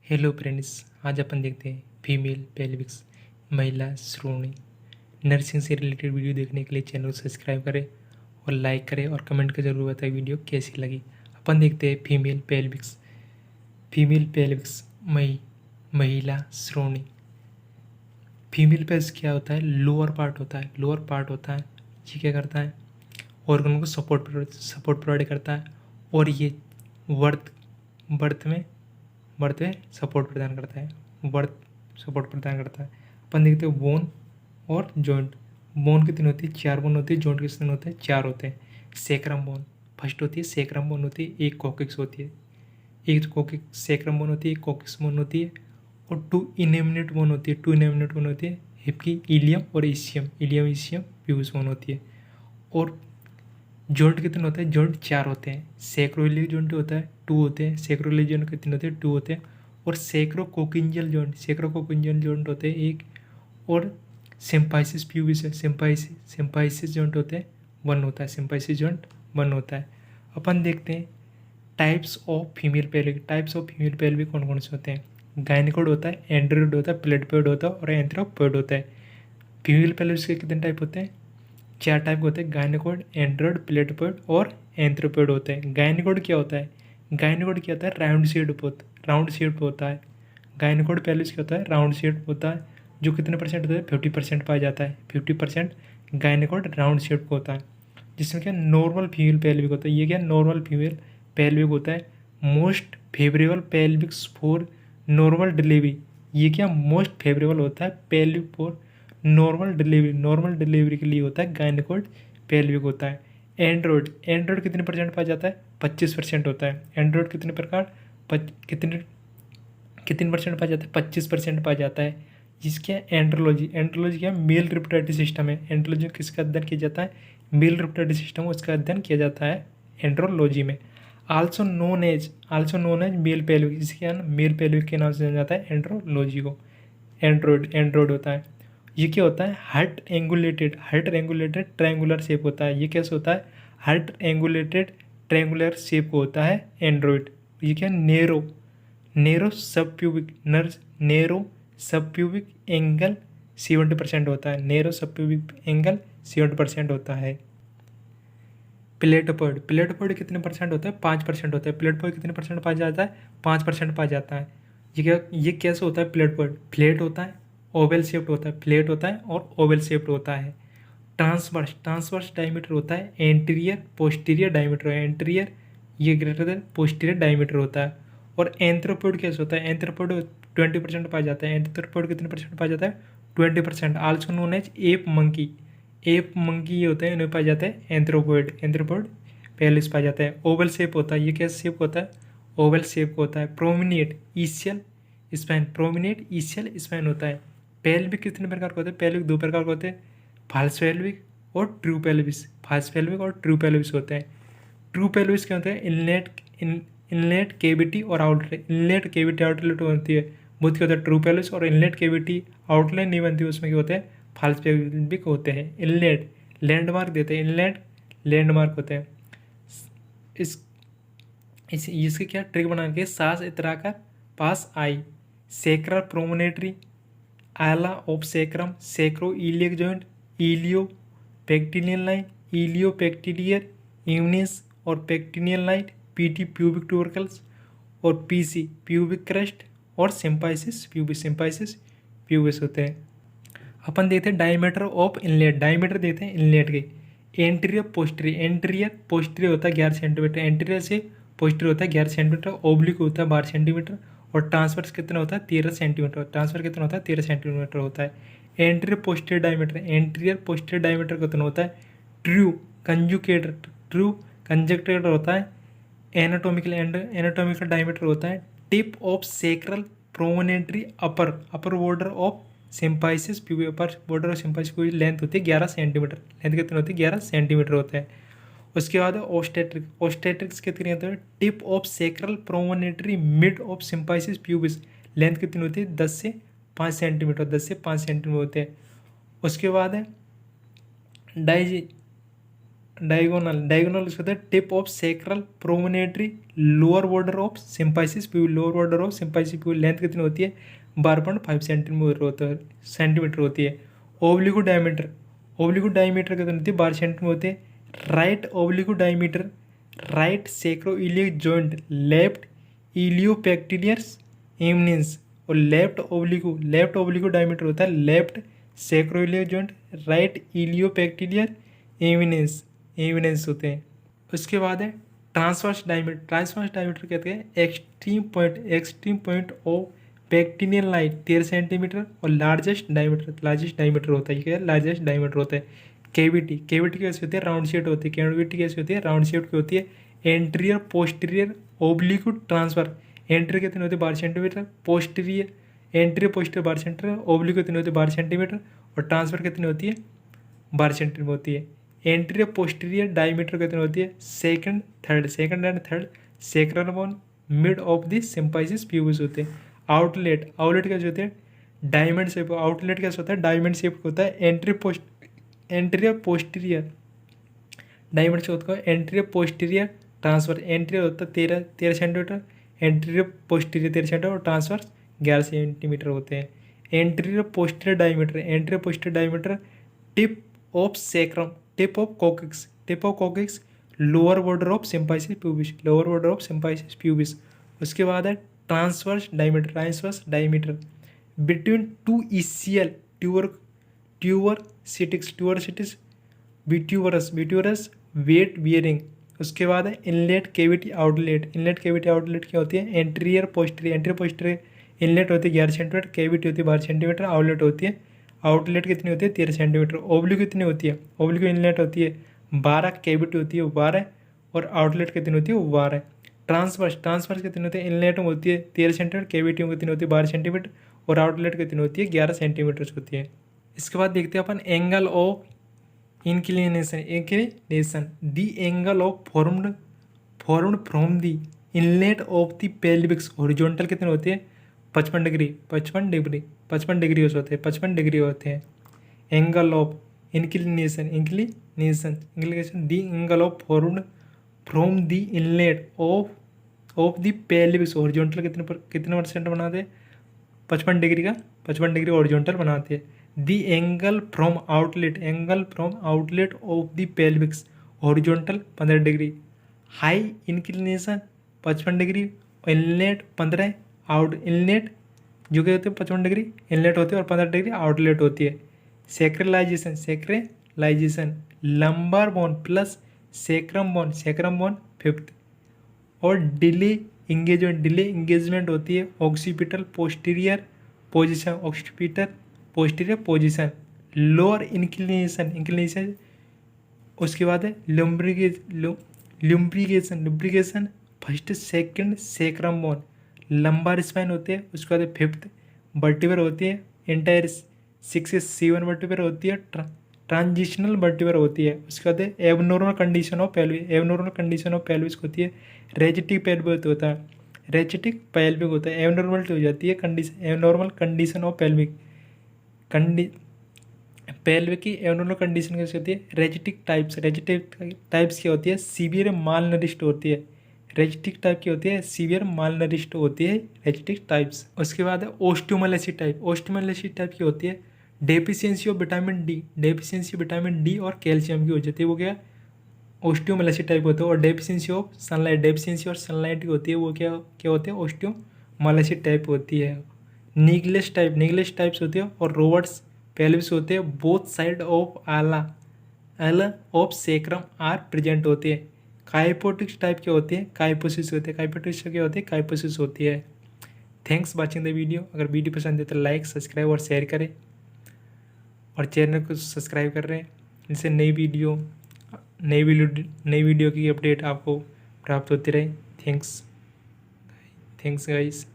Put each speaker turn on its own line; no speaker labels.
Hello friends, आज अपन देखते हैं फीमेल पेल्विक्स महिला श्रोणी। नर्सिंग से रिलेटेड वीडियो देखने के लिए चैनल को सब्सक्राइब करें और लाइक करें और कमेंट कर जरूर बताएं वीडियो कैसी लगी। अपन देखते हैं फीमेल पेल्विक्स। फीमेल पेल्विक्स महिला श्रोणी। फीमेल पेल्विक्स क्या होता है? लोअर पार्ट होता है। लोअर पार्ट होता है, ये क्या करता है? ऑर्गन को सपोर्ट प्रोवाइड करता है और ये बर्थ में सपोर्ट प्रदान करता है। अपन देखते हैं बोन और जॉइंट। बोन कितनी होती है? 4 बोन होती है। जॉइंट कितने होते हैं? 4 होते हैं। सेक्रम बोन फर्स्ट होती है। सेक्रम बोन होती है, एक कोकिक्स होती है। एक कोकिक्स सेक्रम बोन होती है, एक कोकिक्स बोन होती है और 2 इनेमिनेट बोन होती है। 2 इनेमिनेट बोन होती है हिप की, इलियम और इसियम प्यूबिस बोन होती है। और जॉइंट कितने होते हैं? जॉइंट 4 होते हैं। सेक्रोइलिक जॉइंट होता है 2 होते हैं। सेक्रोइलिक जॉइंट कितने होते हैं? 2 होते हैं। और सेक्रोकोकिंजियल जॉइंट होते हैं 1। और सिम्पाइसिस प्यूबिस है, सिम्पाइसिस जॉइंट होते हैं 1 होता है। सिम्पाइसिस जॉइंट 1 होता है। अपन देखते हैं टाइप्स ऑफ फीमेल पेल्विक कौन कौन से होते हैं। गायनिकोड होता है, एंड्रोइड होता है, प्लेटपोइड होता है और एंथ्रोपोइड होता है। फीमेल पेल्विक्स के कितने टाइप होते हैं? 4 टाइप होते हैं। गायनिकोड, एंड्रोइड, प्लेटपोइड और एंथ्रोपोइड होते हैं। गायनिकोड क्या होता है? राउंड शेप होता है। गायनिकोड पेल्विस क्या होता है? राउंड शेप होता है। जो कितने परसेंट होता है? 50% पाया जाता है। 50% गायनिकोड राउंड शेप होता है। जिसमें क्या नॉर्मल फीमेल पेल्विक होता है। ये क्या नॉर्मल फीमेल पेल्विक होता है। Most favourable पेल्विक्स for normal delivery. ये क्या मोस्ट फेवरेबल होता है पेल्विक फॉर नॉर्मल डिलीवरी के लिए होता है। गायनिकोड पेल्विक होता है। एंड्रॉइड कितने परसेंट पाया जाता है? 25% होता है। एंड्रॉइड कितने परसेंट पाया जाता है? 25% पाया जाता है। जिसके एंड्रोलॉजी क्या मेल रिप्रोडक्टिव सिस्टम है। एंड्रोलॉजी किसका अध्ययन किया जाता है? मेल रिप्रोडक्टिव सिस्टम, उसका अध्ययन किया जाता है एंड्रोलॉजी में। Also known as male pelvic, इसके मेल पेल्विक के नाम से जाना जाता है एंड्रोलॉजी को। एंड्रॉइड होता है। ये क्या होता है? हार्ट एंगुलेटेड ट्रायंगुलर शेप होता है। ये कैसे होता है? हार्ट एंगुलेटेड ट्रायंगुलर शेप होता है एंड्रॉइड। ये क्या नेरो सब प्यूबिक एंगल 70% होता है। नेरो सब प्यूबिक एंगल 70% होता है। प्लेटपोइड कितने परसेंट होता है? 5% होता है। प्लेटपोइड कितने परसेंट पाया जाता है? 5% पाया जाता है। ये कैसे होता है? प्लेटपोइड फ्लैट होता है, ओवल शेप्ड होता है। फ्लैट होता है और ओवल शेप्ड होता है। ट्रांसवर्स डायमीटर होता है। एंटीरियर पोस्टीरियर डायमीटर है। एंटीरियर ये ग्रेटर देन पोस्टीरियर डायमीटर होता है। और एंथ्रोपोइड कैसे होता है? एंथ्रोपोइड 20% पाया जाता है। एंथ्रोपोइड कितने परसेंट पाया जाता है? 20%। Also known as ape monkey ये होते हैं, इन्हें पाया जाता है एंथ्रोपोइड पेल्विस पाया जाता है। ओवल शेप होता है। ये कैसे शेप होता है? ओवल शेप होता है। प्रोमिनेट ईशियल स्पाइन होता है। पेल्विक कितने प्रकार के होते हैं? पेल्विक 2 प्रकार के होते हैं, फाल्स पेल्विक और ट्रू पेल्विस होते हैं। ट्रू पेल्विस क्या होता है? इनलेट केविटी और आउटलेट। इनलेट केविटी आउटलेट होती है, बहुत क्या होता है? True pelvis. और इनलेट केविटी आउटलेट नहीं बनती, उसमें क्या होते हैं? फाल्स पेल्विक होते हैं। इनलेट लैंडमार्क देते हैं, इनलेट लैंडमार्क होते हैं। इसके क्या ट्रिक बना के सांस इतरा कर पास आई। Sacral promontory, ala of sacrum, sacroiliac joint, iliopectineal line, iliopectineal, eminence और pectineal line, PT pubic tubercles और पीसी प्यूबिक क्रस्ट और सिम्पाइसिस प्यूबिस होते हैं। अपन देखते हैं डायमीटर ऑफ इनलेट। डायमीटर देते हैं इनलेट के। एंटीरियर पोस्टीरियर होता है 11 सेंटीमीटर। एंटीरियर से पोस्टीरियर होता है 11 सेंटीमीटर। ओब्लिक होता है 12 सेंटीमीटर। और ट्रांसवर्स कितना होता है? 13 सेंटीमीटर। होता है। एंटीरियर पोस्टीरियर डायमीटर कितना होता है? ट्रू कंजक्टेटर होता है। एनाटोमिकल डायमीटर होता है। Tip of sacral promontory upper border of symphysis pubis length होती है 11 सेंटीमीटर। लेंथ कितनी होती है? 11 सेंटीमीटर होता है। उसके बाद ओस्टेट्रिक्स कितनी होती है? Tip of sacral promontory mid of symphysis pubis. Length कितनी होती है? 10 से 5 सेंटीमीटर होते हैं। उसके बाद है डायगोनल उसके होता है tip of sacral promontory lower border of symphysis pubis, lower border of symphysis pubis. Length कितनी होती है? 12.5 सेंटीमीटर होती है। ओब्लिगो डायमीटर कितनी होती है? 12 सेंटीमीटर होती है। Right oblique diameter, right sacroiliac joint, left iliopectineals eminence. और लेफ्ट ओब्लिगो डायमीटर होता है left sacroiliac joint, right iliopectineal eminence होते हैं। उसके बाद है ट्रांसवर्स डायमीटर कहते हैं extreme point of pectineal line 13 centimetre. और लार्जेस्ट डायमीटर होता है, क्या है? लार्जेस्ट डायमीटर होता है। कैविटी कैसे होती है? राउंड शेप होती है। कैविटी कैसे होती है? राउंड शेप की होती है। Anterior posterior oblique transfer, anterior कितनी होती है? 12 centimetre. Anterior posterior 12 centimetre. Oblique कितनी होती है? 12 सेंटीमीटर। और ट्रांसफर कितनी होती है? 12 सेंटीमीटर होती है। एंटीरियर पोस्टीरियर डायमीटर कितनी होती है? Second and third sacral bone mid of the symphysis pubis होते हैं। आउटलेट कैसे होते हैं? Diamond shape. आउटलेट कैसे होता है? डायमंड शेप होता है। एंटीरियर पोस्टीरियर डायमंड शेप होता है। एंटीरियर पोस्टीरियर ट्रांसफर, एंटीरियर होता है 13 सेंटीमीटर, एंटीरियर पोस्टीरियर 13 सेंटीमीटर और ट्रांसफर 11 सेंटीमीटर होते हैं। Anterior posterior diameter tip of sacrum, tip of coccyx lower border of symphysis pubis. उसके बाद है transverse diameter between two ischial tuberosities bituberous weight bearing. उसके बाद है इनलेट कैविटी आउटलेट क्या होती है? एंटीरियर पोस्टीरियर इनलेट होती है 11 सेंटीमीटर, कैविटी होती है 12 सेंटीमीटर, आउटलेट कितनी होती है? 13 सेंटीमीटर। ओब्लिक कितनी होती है? ओब्लिक इनलेट होती है 12, कैविटी होती है 12 और आउटलेट कितनी होती है? 12। ट्रांसवर्स कितनी होती है? इनलेट में होती है 13 सेंटीमीटर, कैविटी में कितनी होती है? 12 सेंटीमीटर और आउटलेट कितनी होती है? 11 सेंटीमीटर होती है। इसके बाद देखते हैं अपन angle of inclination the angle of formed from the inlet of the pelvis horizontal कितने होते हैं? 55 डिग्री होते हैं। Angle of inclination the angle of formed from the inlet of the pelvis horizontal कितने परसेंट बनाते हैं? 55 डिग्री हॉरिजॉन्टल बनाते हैं। The angle from outlet of the pelvis horizontal 15 degree. High inclination 55 degree, inlet 15, inlet जो क्या होते हैं 55 degree inlet होते हैं और 15 डिग्री आउटलेट होती है। Sacralisation lumbar bone plus sacrum bone 5th। और डिले इंगेजमेंट होती है occipital posterior position. Lower inclination उसके बाद है lumbarisation first second sacrum bone. Lumbar spine होते हैं। उसके बाद 5th वर्टिब्रा होती है। एंटायर 6 से 7 वर्टिब्रा होती है। ट्रांजिशनल वर्टिब्रा होती है। उसके बाद एबनॉर्मल कंडीशन ऑफ पेल्विस होती है। रेचिटिक पेल्विक होता है। एबनॉर्मल हो जाती है एबनॉर्मल कंडीशन ऑफ पेल्विक की एबनॉर्मल कंडीशन कैसी होती है? रेचिटिक टाइप्स क्या होती है? सीवियर मालनरिश्ड होती है। रेचिटिक टाइप की होती है सीवियर मालनरिश्ड होती है रेचिटिक टाइप्स। उसके बाद है ओस्टियोमैलासी टाइप की होती है डेफिशिएंसी ऑफ विटामिन डी और कैल्शियम की हो जाती है। वो क्या ओस्टियोमैलासी टाइप होता है। और डेफिशिएंसी और सनलाइट की होती है। वो क्या होते हैं? ओस्टियोमैलासी टाइप होती है। निगलेस टाइप्स होती है। और रोवर्ट्स पेल्विस होते हैं। बोथ साइड ऑफ आला ऑफ सेक्रम आर प्रेजेंट होते हैं। काइपोटिक्स टाइप के होते हैं। काइपोसिस होती है। Thanks watching the video. अगर वीडियो पसंद है तो लाइक, सब्सक्राइब और शेयर करें और चैनल को सब्सक्राइब कर रहे हैं। इससे नई वीडियो की अपडेट आपको प्राप्त होती रहे। Thanks guys.